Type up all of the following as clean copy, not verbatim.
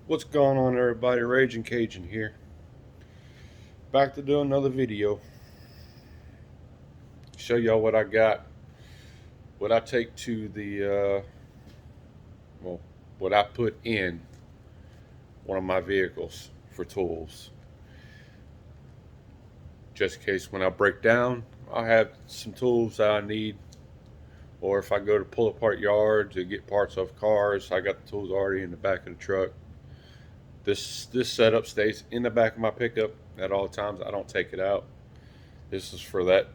What's going on, everybody? Raging Cajun here. Back to do another video. Show y'all what I got. What I take to the, well, what I put in one of my vehicles for tools. Just in case when I break down, I have some tools that I need. Or if I go to pull apart yards to get parts off cars, I got the tools already in the back of the truck. This setup stays in the back of my pickup at all times. I don't take it out. This is for that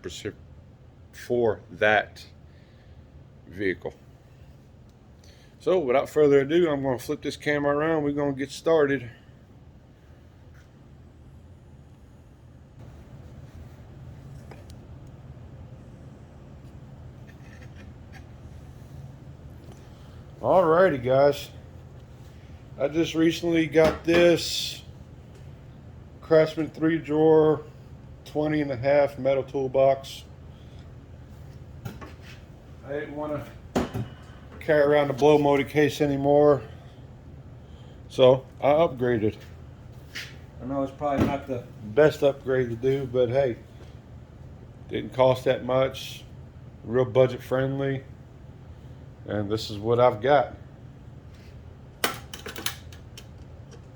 vehicle. So without further ado, I'm going to flip this camera around. We're going to get started. Alrighty, guys. I just recently got this Craftsman 3-drawer 20.5 metal toolbox. I didn't want to carry around the blow molded case anymore, so I upgraded. I know it's probably not the best upgrade to do, but hey, didn't cost that much, real budget friendly, and this is what I've got.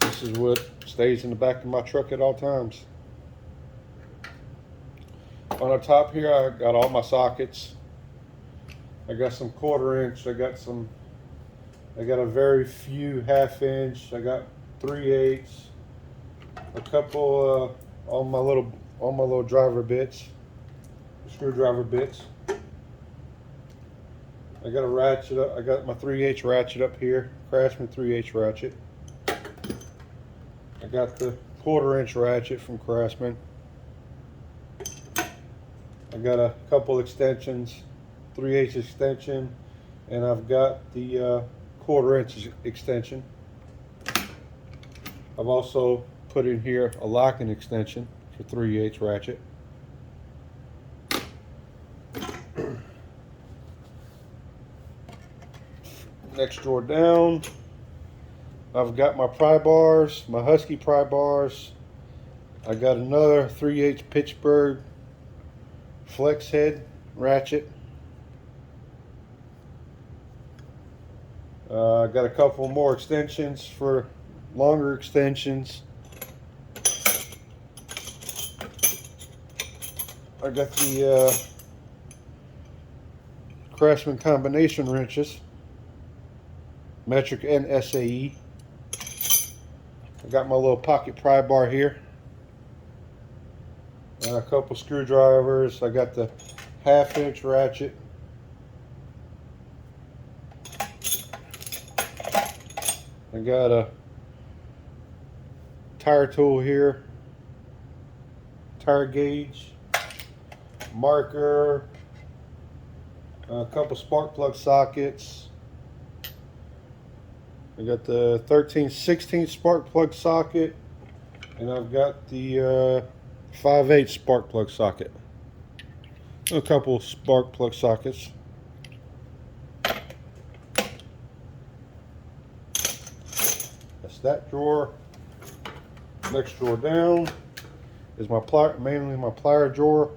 This is what stays in the back of my truck at all times. On the top here, I got all my sockets. I got some 1/4 inch. I got a very few 1/2 inch. I got 3/8. A couple all my little driver bits, screwdriver bits. I got a ratchet up. I got my 3/8 ratchet up here, Craftsman 3/8 ratchet. I got the 1/4 inch ratchet from Craftsman. I got a couple extensions, 3/8 extension, and I've got the 1/4 inch extension. I've also put in here a locking extension for 3/8 ratchet. Next drawer down, I've got my pry bars, my Husky pry bars. I got another 3/8 Pittsburgh flex head ratchet. I got a couple more extensions for longer extensions. I got the Craftsman combination wrenches, metric and SAE. I got my little pocket pry bar here. A couple screwdrivers. I got the 1/2 inch ratchet. I got a tire tool here, tire gauge, marker, a couple spark plug sockets. I got the 13/16 spark plug socket, and I've got the 5/8 spark plug socket. A couple spark plug sockets. That's that drawer. Next drawer down is my plier, mainly my plier drawer.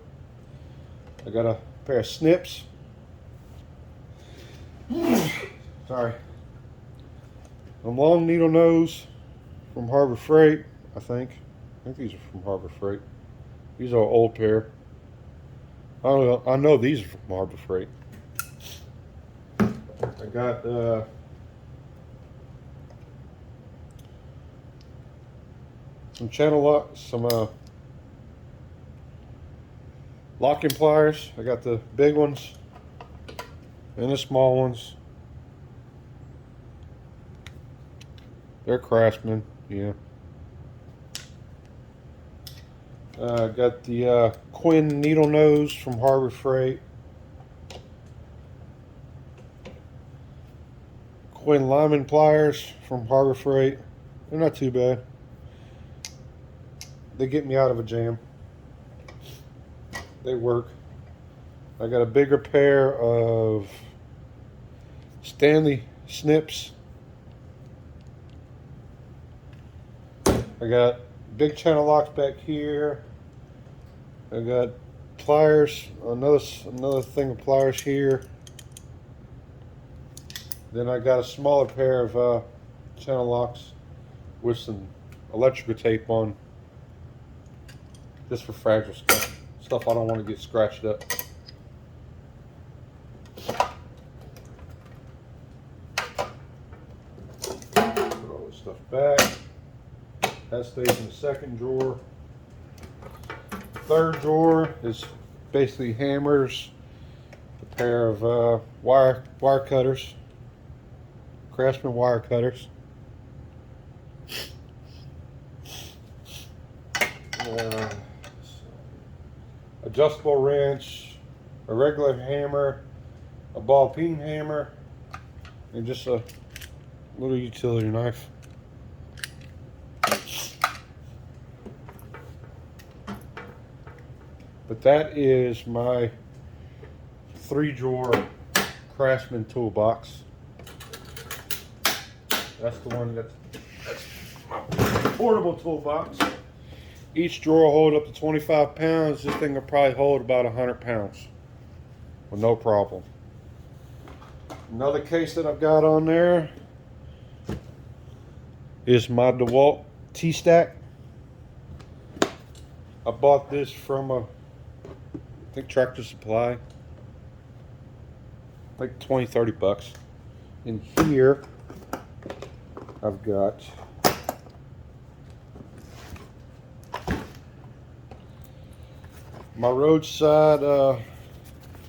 I got a pair of snips. Sorry. A long needle nose from Harbor Freight, I think. I think these are from Harbor Freight. These are an old pair. I know these are from Harbor Freight. I got some locking pliers. I got the big ones and the small ones. They're Craftsman, yeah. Got the Quinn needle nose from Harbor Freight. Quinn Lyman pliers from Harbor Freight. They're not too bad. They get me out of a jam. They work. I got a bigger pair of Stanley snips. I got big channel locks back here. I got pliers, another thing of pliers here. Then I got a smaller pair of channel locks with some electrical tape on, just for fragile stuff I don't want to get scratched up. Put all this stuff back. That stays in the second drawer. The third drawer is basically hammers, a pair of wire cutters, Craftsman wire cutters. Adjustable wrench, a regular hammer, a ball peen hammer, and just a little utility knife. But that is my 3-drawer Craftsman toolbox. That's the one that's my portable toolbox. Each drawer will hold up to 25 pounds. This thing will probably hold about 100 pounds with no problem. Another case that I've got on there is my DeWalt T-Stack. I bought this from I think Tractor Supply, like 20-30 bucks. In here I've got my roadside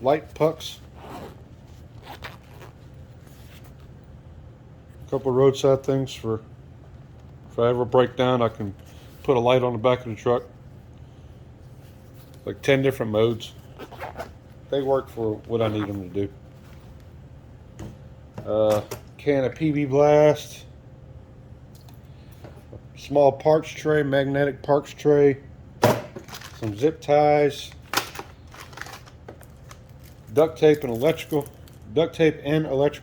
light pucks. A couple roadside things for if I ever break down, I can put a light on the back of the truck. Like 10 different modes. They work for what I need them to do. Can of PB Blast. Small parts tray, magnetic parts tray. Some zip ties. Duct tape and electrical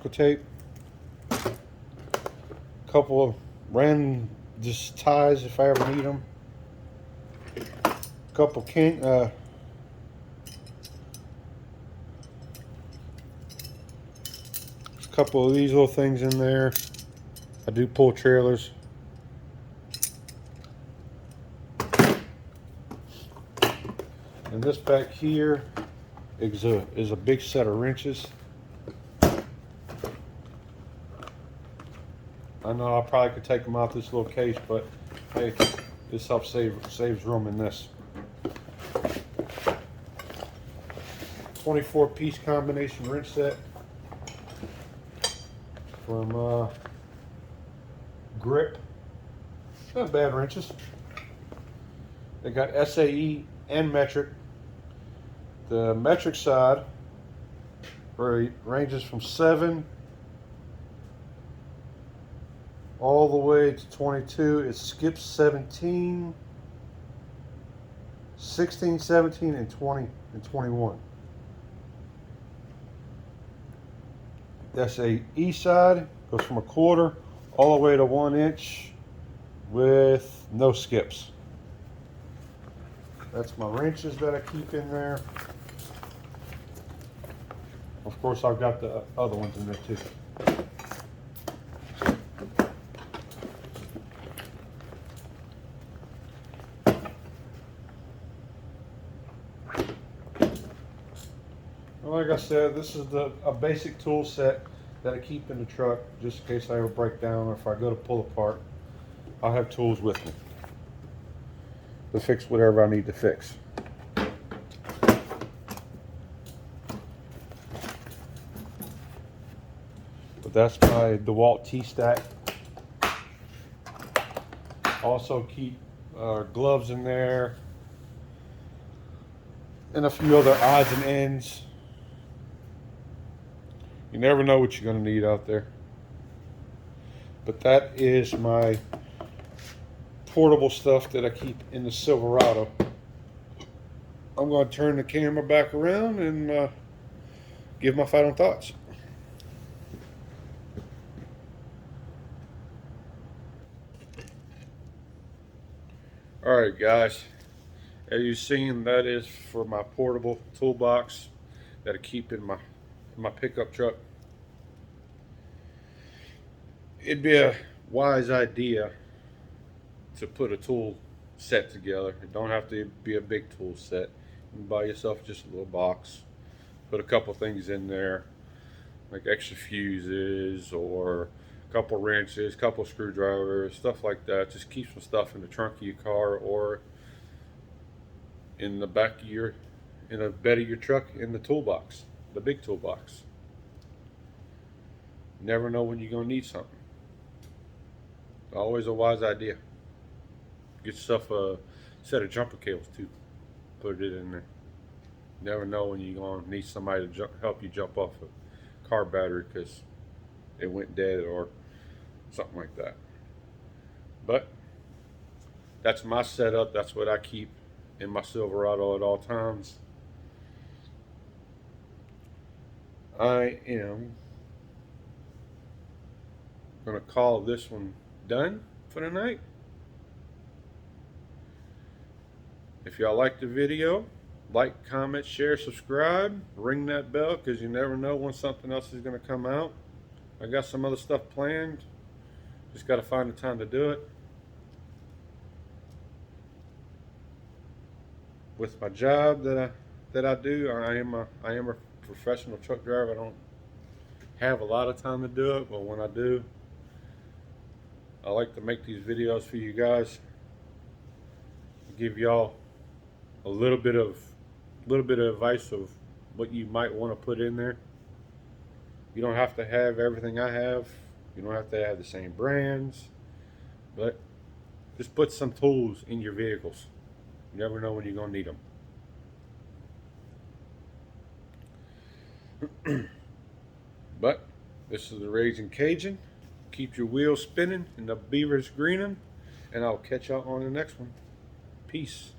tape. Couple of random just ties if I ever need them. Couple couple of these little things in there. I do pull trailers. And this back here is a big set of wrenches. I know I probably could take them out this little case, but hey, this helps saves room in this. 24-piece combination wrench set from Grip. Not bad wrenches. They got SAE and metric. The metric side ranges from 7 all the way to 22. It skips 17, 16, 17, and 20 and 21. That's a E side, goes from 1/4 all the way to 1 inch with no skips. That's my wrenches that I keep in there. Of course, I've got the other ones in there too. Like I said, this is a basic tool set that I keep in the truck just in case I ever break down or if I go to pull apart. I'll have tools with me to fix whatever I need to fix. But that's my DeWalt T-Stack. Also keep gloves in there and a few other odds and ends. You never know what you're going to need out there. But that is my portable stuff that I keep in the Silverado. I'm going to turn the camera back around and give my final thoughts. Alright guys, as you've seen, that is for my portable toolbox that I keep in my pickup truck. It'd be a wise idea to put a tool set together. It don't have to be a big tool set. You can buy yourself just a little box, put a couple things in there, like extra fuses or a couple wrenches, couple screwdrivers, stuff like that. Just keep some stuff in the trunk of your car or in the back of in the bed of your truck in the toolbox, the big toolbox. Never know when you're gonna need something. Always a wise idea. Get yourself a set of jumper cables too. Put it in there. Never know when you're gonna need somebody to help you jump off a car battery because it went dead or something like that. But that's my setup. That's what I keep in my Silverado at all times. I am gonna call this one done for the night. If y'all like the video, like, comment, share, subscribe, ring that bell because you never know when something else is going to come out. I got some other stuff planned, just got to find the time to do it. With my job that I do, I am a professional truck driver. I don't have a lot of time to do it, but when I do, I like to make these videos for you guys, give y'all a little bit of advice of what you might want to put in there. You don't have to have everything I have. You don't have to have the same brands, but just put some tools in your vehicles. You never know when you're gonna need them. But this is the Raging Cajun. Keep your wheels spinning and the beavers greening, and I'll catch y'all on the next one. Peace.